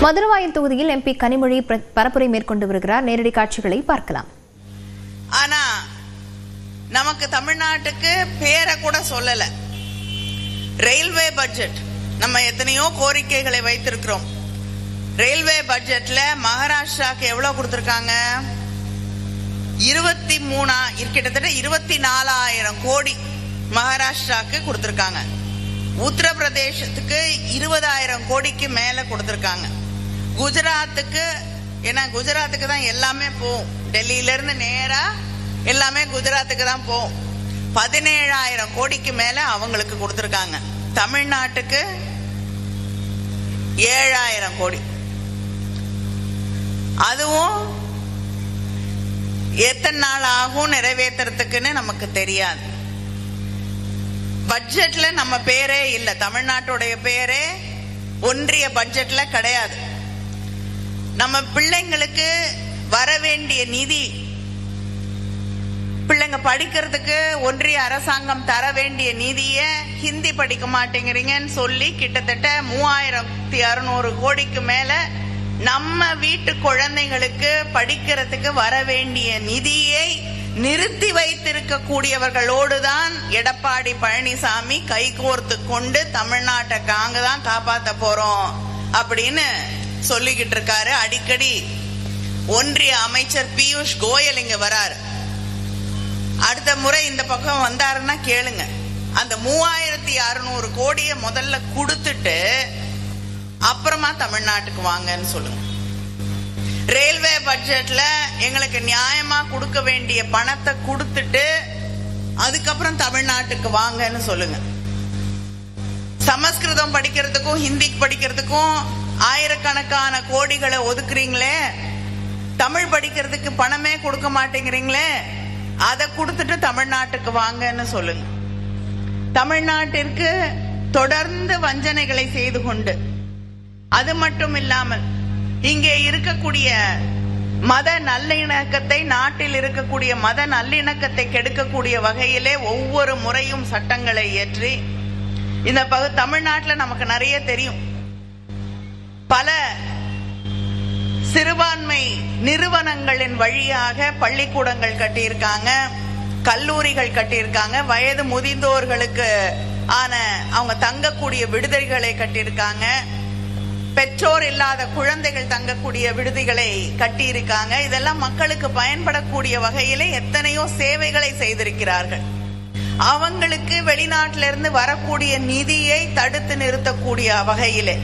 மதுரவாயல் தொகுதியில் எம்பி கனிமொழி பரப்புரை மேற்கொண்டு வருகிறார். நேரடி காட்சிகளை பார்க்கலாம். ஆனா நமக்கு தமிழ்நாட்டுக்கு பேரை கூட சொல்லல. ரயில்வே பட்ஜெட் நம்ம எத்தனையோ கோரிக்கைகளை வைத்திருக்கிறோம். ரயில்வே பட்ஜெட்ல மகாராஷ்டிராக்கு எவ்வளவு கொடுத்திருக்காங்க? 23 கிட்டத்தட்ட 24,000 கோடி மகாராஷ்டிராக்கு கொடுத்திருக்காங்க. உத்தரப்பிரதேசத்துக்கு 20,000 கோடிக்கு மேல கொடுத்திருக்காங்க. குஜராத்துக்கு, ஏன்னா குஜராத்துக்கு தான் எல்லாமே போகும், டெல்லியில இருந்து நேரா எல்லாமே குஜராத்துக்கு தான் போகும். 17,000 கோடிக்கு மேல அவங்களுக்கு கொடுத்திருக்காங்க. தமிழ்நாட்டுக்கு 7,000 கோடி. அதுவும் எத்தனை நாள் ஆகும் நிறைவேற்றுறதுக்குன்னு நமக்கு தெரியாது. பட்ஜெட்ல நம்ம பேரே இல்ல, தமிழ்நாட்டுடைய பேரே ஒன்றிய பட்ஜெட்ல கிடையாது. நம்ம பிள்ளைங்களுக்கு வர வேண்டிய நிதி, பிள்ளைங்க படிக்கிறதுக்கு ஒன்றிய அரசாங்கம் தர வேண்டிய நிதிய ஹிந்தி படிக்க மாட்டேங்கிறீங்கன்னு சொல்லி கிட்டத்தட்ட 3,600 கோடிக்கு மேல நம்ம வீட்டு குழந்தைங்களுக்கு படிக்கிறதுக்கு வர வேண்டிய நிதியை நிறுத்தி வைத்திருக்க கூடியவர்களோடுதான் எடப்பாடி பழனிசாமி கைகோர்த்து கொண்டு தமிழ்நாட்டை நாங்க தான் காப்பாத்த போறோம் அப்படின்னு சொல்லிக்கிட்டு இருக்காரு. அடிக்கடி ஒன்றிய அமைச்சர் பியூஷ் கோயல் இங்க வராரு. அடுத்த முறை இந்த பக்கம் வந்தாருன்னா கேளுங்க, அந்த 3,600 கோடியை முதல்ல கொடுத்துட்டு அப்புறமா தமிழ்நாட்டுக்கு வாங்கன்னு சொல்லுங்க. ரயில்வே பட்ஜெட்ல எங்களுக்கு நியாயமா கொடுக்க வேண்டிய பணத்தை கொடுத்துட்டு அதுக்கப்புறம் தமிழ்நாட்டுக்கு வாங்கன்னு சொல்லுங்க. சமஸ்கிருதம் படிக்கிறதுக்கும் ஹிந்தி படிக்கிறதுக்கும் ஆயிரக்கணக்கான கோடிகளை ஒதுக்குறீங்களே, தமிழ் படிக்கிறதுக்கு பணமே கொடுக்க மாட்டேங்கிறீங்களே, அதை கொடுத்துட்டு தமிழ்நாட்டுக்கு வாங்கன்னு சொல்லுங்க. தமிழ்நாட்டிற்கு தொடர்ந்து வஞ்சனைகளை செய்து கொண்டு, அது மட்டும் இல்லாமல் இங்கே இருக்கக்கூடிய மத நல்லிணக்கத்தை, நாட்டில் இருக்கக்கூடிய மத நல்லிணக்கத்தை கெடுக்கக்கூடிய வகையிலே ஒவ்வொரு முறையும் சட்டங்களை இயற்றி, இந்த தமிழ்நாட்டில் நமக்கு நிறைய தெரியும், பல சிறுபான்மை நிறுவனங்களின் வழியாக பள்ளிக்கூடங்கள் கட்டியிருக்காங்க, கல்லூரிகள் கட்டியிருக்காங்க, வயது முதிர்ந்தோர்களுக்கு ஆன அவங்க தங்கக்கூடிய விடுதிகளை கட்டியிருக்காங்க, பெற்றோர் இல்லாத குழந்தைகள் தங்கக்கூடிய விடுதிகளை கட்டியிருக்காங்க. இதெல்லாம் மக்களுக்கு பயன்படக்கூடிய வகையிலே எத்தனையோ சேவைகளை செய்திருக்கிறார்கள். அவங்களுக்கு வெளிநாட்டிலிருந்து வரக்கூடிய நிதியை தடுத்து நிறுத்தக்கூடிய வகையிலே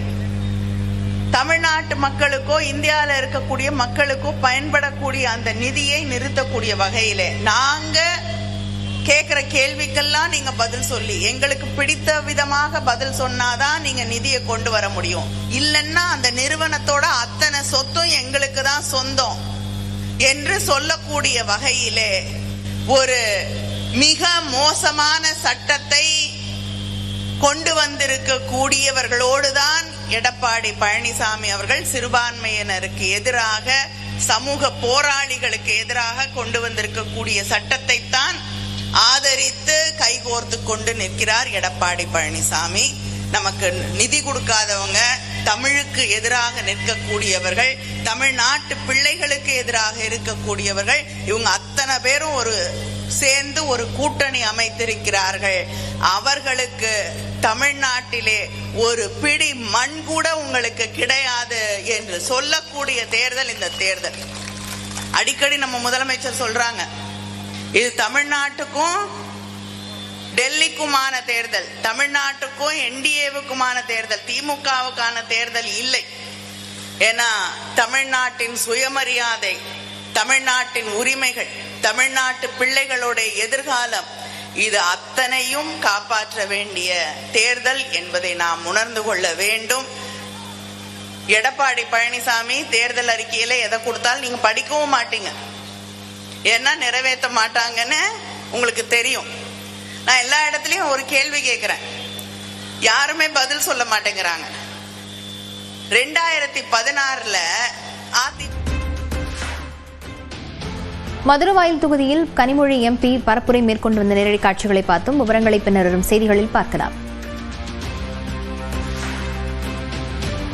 தமிழ்நாட்டு மக்களுக்கோ இந்தியாவில் இருக்கக்கூடிய மக்களுக்கோ பயன்படக்கூடிய அந்த நிதியை நிறுத்தக்கூடிய வகையிலே நாங்க கேட்கிற கேள்விக்கெல்லாம் நீங்க பதில் சொல்லி எங்களுக்கு பிடித்த விதமாக பதில் சொன்னாதான் நீங்க நிதியை கொண்டு வர முடியும். இல்லைன்னா அந்த நிறுவனத்தோட அத்தனை சொத்தும் எங்களுக்கு தான் சொந்தம் என்று சொல்லக்கூடிய வகையிலே ஒரு மிக மோசமான சட்டத்தை கொண்டு வந்திருக்க கூடியவர்களோடுதான் எடப்பாடி பழனிசாமி அவர்கள் சிறுபான்மையினருக்கு எதிராக, சமூக போராளிகளுக்கு எதிராக கொண்டு வந்திருக்கக்கூடிய சட்டத்தை தான் ஆதரித்து கைகோர்த்து கொண்டு நிற்கிறார் எடப்பாடி பழனிசாமி. நமக்கு நிதி கொடுக்காதவங்க, தமிழுக்கு எதிராக நிற்கக்கூடியவர்கள், தமிழ்நாட்டு பிள்ளைகளுக்கு எதிராக இருக்கக்கூடியவர்கள், இவங்க அத்தனை பேரும் ஒரு சேர்ந்து ஒரு கூட்டணி அமைத்திருக்கிறார்கள். அவர்களுக்கு தமிழ்நாட்டிலே ஒரு பிடி மண் கூட உங்களுக்கு கிடையாது என்று சொல்லக்கூடிய தேர்தல் இந்த தேர்தல். அடிக்கடி நம்ம முதலமைச்சர் சொல்றாங்க, இது தமிழ்நாட்டுக்கும் டெல்லிக்குமான தேர்தல், தமிழ்நாட்டுக்கும் என்டிஏவுக்குமான தேர்தல், திமுகவுக்கான தேர்தல் இல்லை. ஏன்னா தமிழ்நாட்டின் சுயமரியாதை, தமிழ்நாட்டின் உரிமைகள், தமிழ்நாட்டு பிள்ளைகளுடைய எதிர்காலம், இது அத்தனையும் காப்பாற்ற வேண்டிய தேர்தல் என்பதை நாம் உணர்ந்து கொள்ள வேண்டும். எடப்பாடி பழனிசாமி தேர்தல் அறிக்கையில எதை கொடுத்தாலும் நீங்க படிக்கவும் மாட்டீங்க, ஏன்னா நிறைவேற்ற மாட்டாங்கன்னு உங்களுக்கு தெரியும். நான் எல்லா இடத்துலயும் ஒரு கேள்வி கேட்கிறேன், யாருமே பதில் சொல்ல மாட்டேங்கிறாங்க. 2016 மதுரவாயல் தொகுதியில் கனிமொழி எம்பி பரப்புரை மேற்கொண்டு வந்த நேரடி காட்சிகளை பார்த்தும் விவரங்களை பின்னர் வரும் செய்திகளில் பார்க்கலாம்.